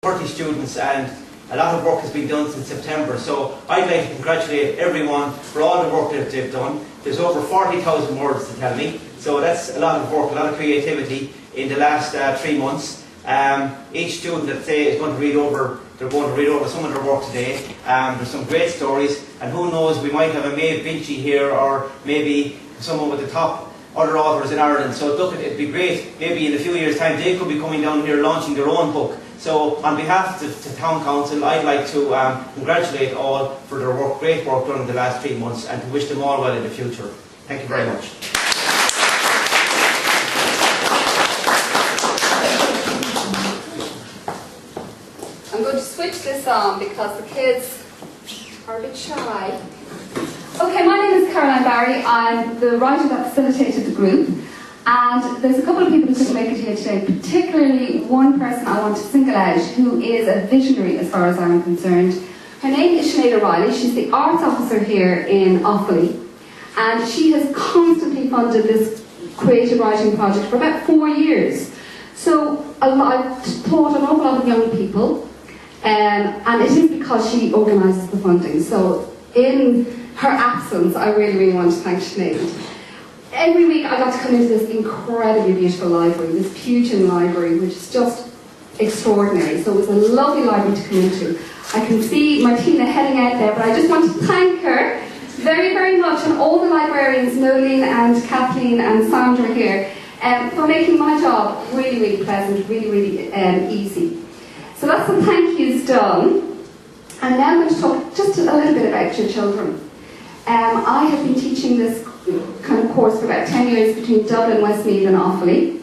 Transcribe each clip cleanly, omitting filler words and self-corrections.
30 students, and a lot of work has been done since September. So I'd like to congratulate everyone for all the work that they've done. There's over 40,000 words to tell me, so that's a lot of work, a lot of creativity in the last 3 months. Each student that is going to read over, they're going to read over some of their work today. There's some great stories, and who knows, we might have a Maeve Binchy here, or maybe someone with the top other authors in Ireland. So look, it'd be great, maybe in a few years' time they could be coming down here launching their own book. So on behalf of the Town Council, I'd like to congratulate all for their work, great work done in the last 3 months, and to wish them all well in the future. Thank you very much. I'm going to switch this on because the kids are a bit shy. Okay, my name is Caroline Barry. I'm the writer that facilitated the group. And there's a couple of people who couldn't make it here today, particularly one person I want to single out who is a visionary as far as I'm concerned. Her name is Sinead O'Reilly. She's the arts officer here in Offaly, and she has constantly funded this creative writing project for about 4 years. So I've taught an awful lot of young people, and it is because she organises the funding. So in her absence, I really want to thank Sinead. Every week I got to come into this incredibly beautiful library, this Putin library, which is just extraordinary. So it was a lovely library to come into. I can see Martina heading out there, but I just want to thank her very, very much, and all the librarians, Nolene and Kathleen and Sandra here, for making my job really, really pleasant, really, really easy. So that's the thank yous done. And now I'm going to talk just a little bit about your children. I have been teaching this kind of course for about 10 years between Dublin, Westmeath and Offaly,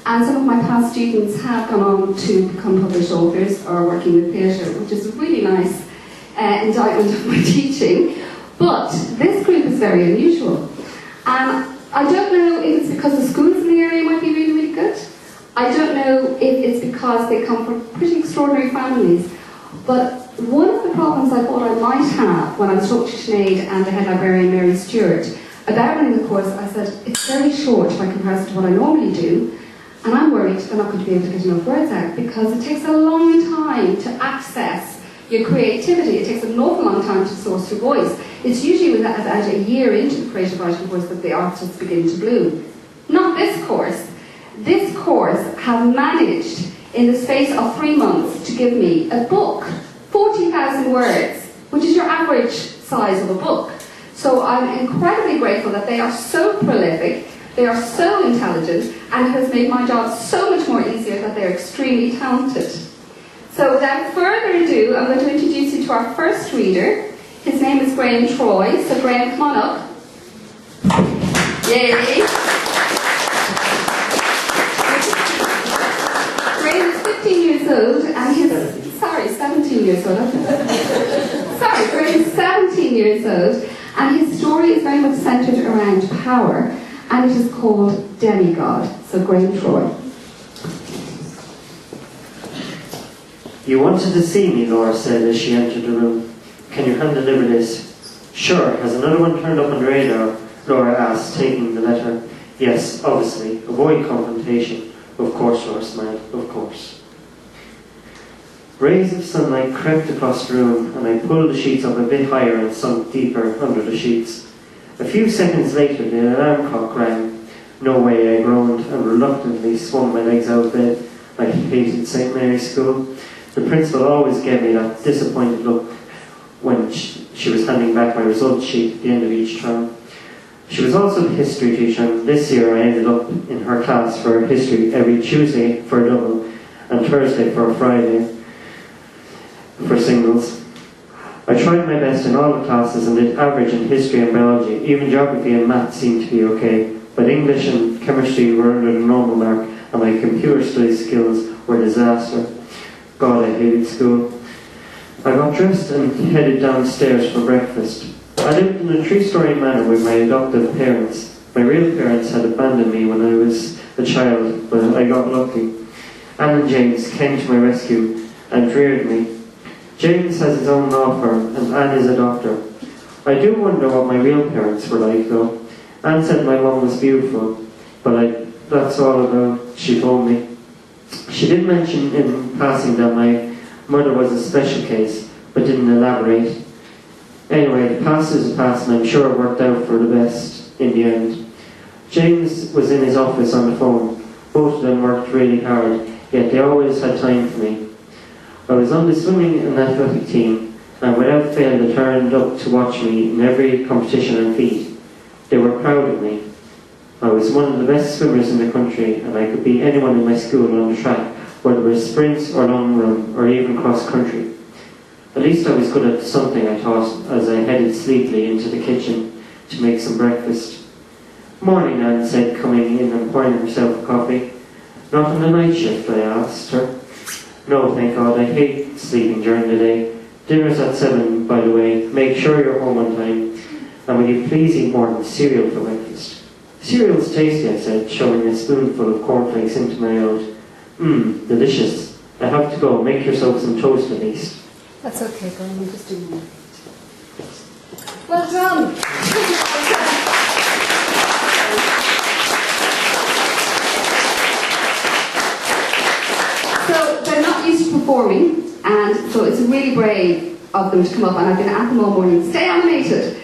and some of my past students have gone on to become published authors or working with theatre, which is a really nice indictment of my teaching. But this group is very unusual, and I don't know if it's because the schools in the area might be really, really good. I don't know if it's because they come from pretty extraordinary families, but one of the problems I thought I might have when I was talking to Sinead and the head librarian Mary Stewart about running the course, I said, it's very short by comparison to what I normally do, and I'm worried they're not going to be able to get enough words out, because it takes a long time to access your creativity. It takes an awful long time to source your voice. It's usually about a year into the creative writing course that the artists begin to bloom. Not this course. This course have managed, in the space of 3 months, to give me a book, 40,000 words, which is your average size of a book. So I'm incredibly grateful that they are so prolific, they are so intelligent, and it has made my job so much more easier that they're extremely talented. So without further ado, I'm going to introduce you to our first reader. His name is Graham Troy. So Graham, come on up. Yay! Graham is 15 years old, and he's 17 years old. Sorry, Graham is 17 years old. And his story is very much centred around power, and it is called Demigod. So Graham Troy. You wanted to see me, Laura said as she entered the room. Can you hand deliver this? Sure. Has another one turned up on the radar? Laura asked, taking the letter. Yes, obviously. Avoid confrontation. Of course, Laura smiled. Of course. Rays of sunlight crept across the room, and I pulled the sheets up a bit higher and sunk deeper under the sheets. A few seconds later, the alarm clock rang. No way, I groaned, and reluctantly swung my legs out of bed. I hated St. Mary's School. The principal always gave me that disappointed look when she was handing back my results sheet at the end of each term. She was also the history teacher, and this year I ended up in her class for history every Tuesday for a double, and Thursday for a Friday for singles. I tried my best in all the classes and did average in history and biology. Even geography and math seemed to be okay, but English and chemistry were under the normal mark, and my computer studies skills were a disaster. God, I hated school. I got dressed and headed downstairs for breakfast. I lived in a 3-story manor with my adoptive parents. My real parents had abandoned me when I was a child, but I got lucky. Anne and James came to my rescue and reared me. James has his own law firm, and Anne is a doctor. I do wonder what my real parents were like, though. Anne said my mum was beautiful, but that's all about she told me. She did mention in passing that my Mother was a special case, but didn't elaborate. Anyway, the past is the past, and I'm sure it worked out for the best in the end. James was in his office on the phone. Both of them worked really hard, yet they always had time for me. I was on the swimming and athletic team, and without fail they turned up to watch me in every competition and feat. They were proud of me. I was one of the best swimmers in the country, and I could beat anyone in my school on the track, whether it was sprints or long run, or even cross country. At least I was good at something, I thought, as I headed sleepily into the kitchen to make some breakfast. "Morning," Nan said, coming in and pouring herself a coffee. "Not on the night shift?" I asked her. "No, thank God, I hate sleeping during the day. Dinner's at 7, by the way. Make sure you're home on time. And will you please eat more than cereal for breakfast?" "Cereal's tasty," I said, shoving a spoonful of cornflakes into my mouth. Delicious. I have to go. Make yourself some toast at least." That's okay, girl. I'm just doing that. Well done. So they're not used to performing, and so it's really brave of them to come up, and I've been at them all morning. Stay animated.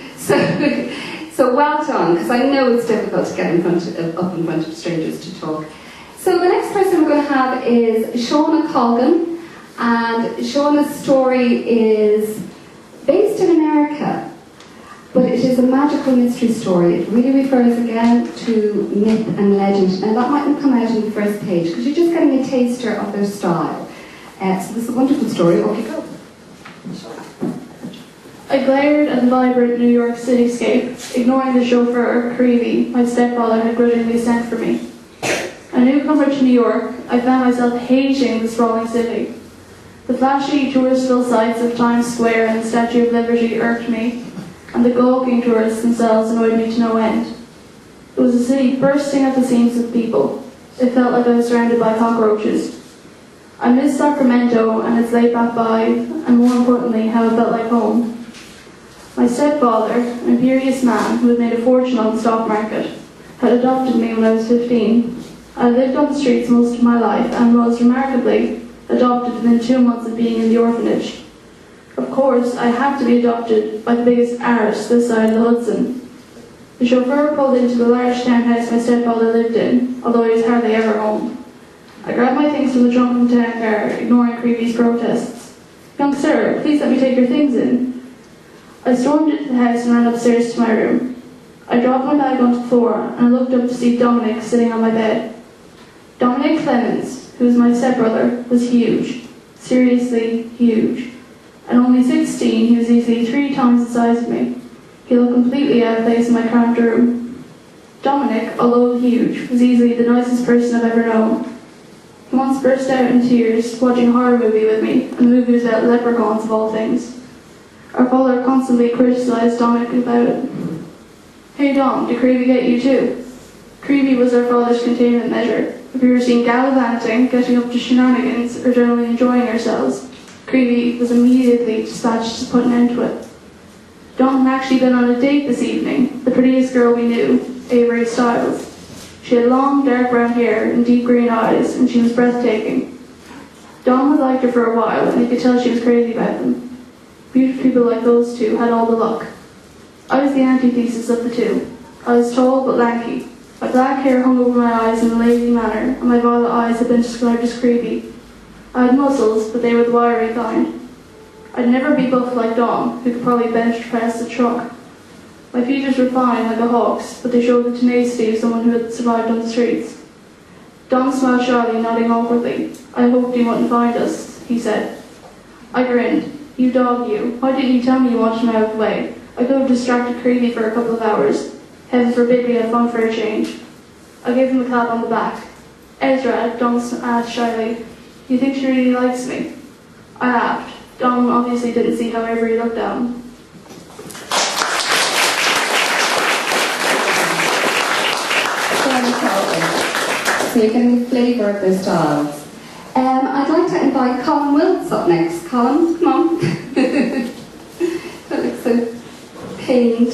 So well done, because I know it's difficult to get up in front of strangers to talk. So the next person we're going to have is Shauna Colgan, and Shauna's story is based in America, but it is a magical mystery story. It really refers again to myth and legend, and that mightn't come out on the first page because you're just getting a taster of their style. So this is a wonderful story. Off you go. I glared at the vibrant New York cityscape, ignoring the chauffeur, Creevy, my stepfather had grudgingly sent for me. A newcomer to New York, I found myself hating the sprawling city. The flashy tourist-filled sights of Times Square and the Statue of Liberty irked me, and the gawking tourists themselves annoyed me to no end. It was a city bursting at the seams with people. It felt like I was surrounded by cockroaches. I missed Sacramento and its laid-back vibe, and more importantly, how it felt like home. My stepfather, an imperious man who had made a fortune on the stock market, had adopted me when I was 15. I lived on the streets most of my life and was, remarkably, adopted within 2 months of being in the orphanage. Of course, I had to be adopted by the biggest arse this side of the Hudson. The chauffeur pulled into the large townhouse my stepfather lived in, although he was hardly ever home. I grabbed my things from the trunk of the town car, ignoring Creevy's protests. "Young sir, please let me take your things in." I stormed into the house and ran upstairs to my room. I dropped my bag onto the floor and I looked up to see Dominic sitting on my bed. Dominic Clemens, who was my stepbrother, was huge. Seriously huge. At only 16, he was easily 3 times the size of me. He looked completely out of place in my cramped room. Dominic, although huge, was easily the nicest person I've ever known. He once burst out in tears watching a horror movie with me, and the movie was about leprechauns of all things. Our father constantly criticised Dominic about it. "Hey Dom, did Creevy get you too?" Creevy was our father's containment measure. If we were seen gallivanting, getting up to shenanigans, or generally enjoying ourselves, Creevy was immediately dispatched to put an end to it. Dom had actually been on a date this evening, the prettiest girl we knew, Avery Stiles. She had long, dark brown hair and deep green eyes, and she was breathtaking. Dom had liked her for a while, and he could tell she was crazy about them. Beautiful people like those two had all the luck. I was the antithesis of the two. I was tall but lanky. My black hair hung over my eyes in a lazy manner, and my violet eyes had been described as creepy. I had muscles, but they were the wiry kind. I'd never be buff like Dom, who could probably bench press a truck. My features were fine like a hawk's, but they showed the tenacity of someone who had survived on the streets. Dom smiled shyly, nodding awkwardly. "I hoped you wouldn't find us," he said. I grinned. "You dog, you. Why didn't you tell me you wanted him out of the way? I could have distracted Creevy for a couple of hours. Heaven forbid we had fun for a change." I gave him a clap on the back. "Ezra," Dom asked shyly, "you think she really likes me?" I laughed. Dom obviously didn't see how Avery looked at him. So you're getting a flavour of their styles. I'd like to invite Colin Wilkes up next. Colin, come on. That looks so pained.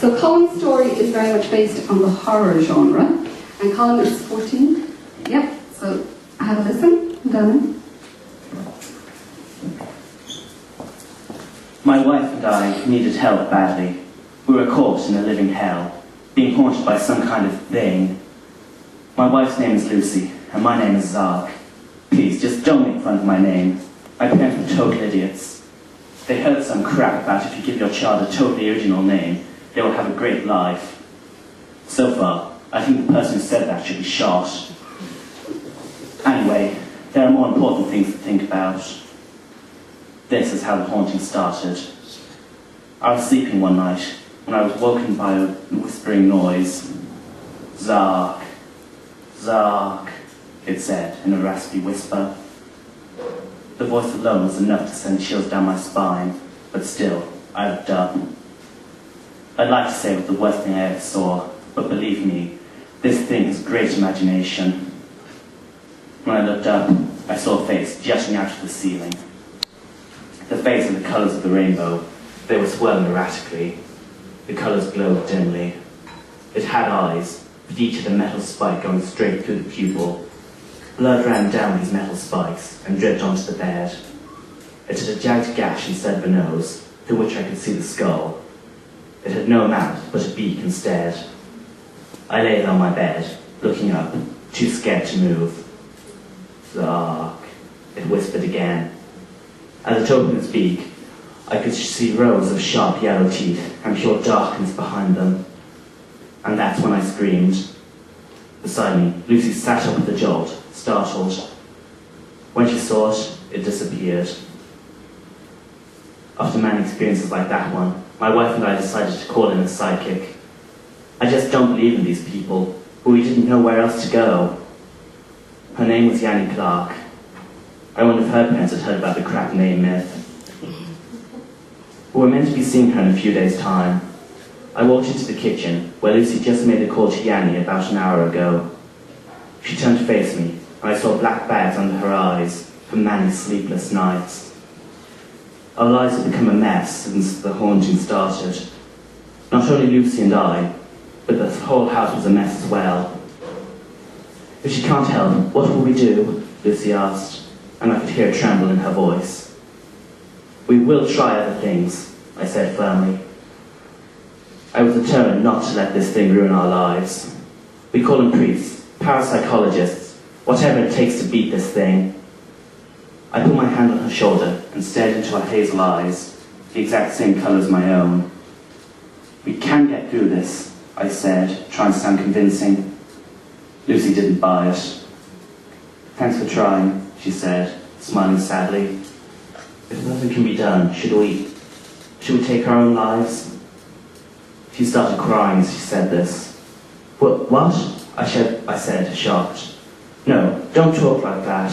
So Colin's story is very much based on the horror genre, and Colin is 14. Yep, so have a listen, darling. My wife and I needed help badly. We were caught in a living hell, being haunted by some kind of thing. My wife's name is Lucy, and my name is Zark. Please, just don't make fun of my name. My parents were total idiots. They heard some crap about if you give your child a totally original name, they will have a great life. So far, I think the person who said that should be shot. Anyway, there are more important things to think about. This is how the haunting started. I was sleeping one night when I was woken by a whispering noise. Zark, Zark, it said in a raspy whisper. The voice alone was enough to send chills down my spine, but still, I looked up. I'd like to say it was the worst thing I ever saw, but believe me, this thing has great imagination. When I looked up, I saw a face jutting out of the ceiling. The face had the colours of the rainbow. They were swirling erratically. The colours glowed dimly. It had eyes, but each had a metal spike going straight through the pupil. Blood ran down these metal spikes and dripped onto the bed. It had a jagged gash instead of a nose, through which I could see the skull. It had no mouth, but a beak instead. I lay on my bed, looking up, too scared to move. Zark, it whispered again. As it opened its beak, I could see rows of sharp yellow teeth and pure darkness behind them. And that's when I screamed. Beside me, Lucy sat up with a jolt, startled. When she saw it, it disappeared. After many experiences like that one, my wife and I decided to call in a psychic. I just don't believe in these people, but we didn't know where else to go. Her name was Yanni Clark. I wonder if her parents had heard about the crap name myth. We were meant to be seeing her in a few days' time. I walked into the kitchen, where Lucy just made a call to Yanni about an hour ago. She turned to face me, and I saw black bags under her eyes from many sleepless nights. Our lives had become a mess since the haunting started. Not only Lucy and I, but the whole house was a mess as well. If she can't help, what will we do? Lucy asked, and I could hear a tremble in her voice. We will try other things, I said firmly. I was determined not to let this thing ruin our lives. We call them priests, parapsychologists, whatever it takes to beat this thing. I put my hand on her shoulder and stared into her hazel eyes, the exact same colour as my own. We can get through this, I said, trying to sound convincing. Lucy didn't buy it. Thanks for trying, she said, smiling sadly. If nothing can be done, should we take our own lives? She started crying as she said this. What? I said, shocked. No, don't talk like that.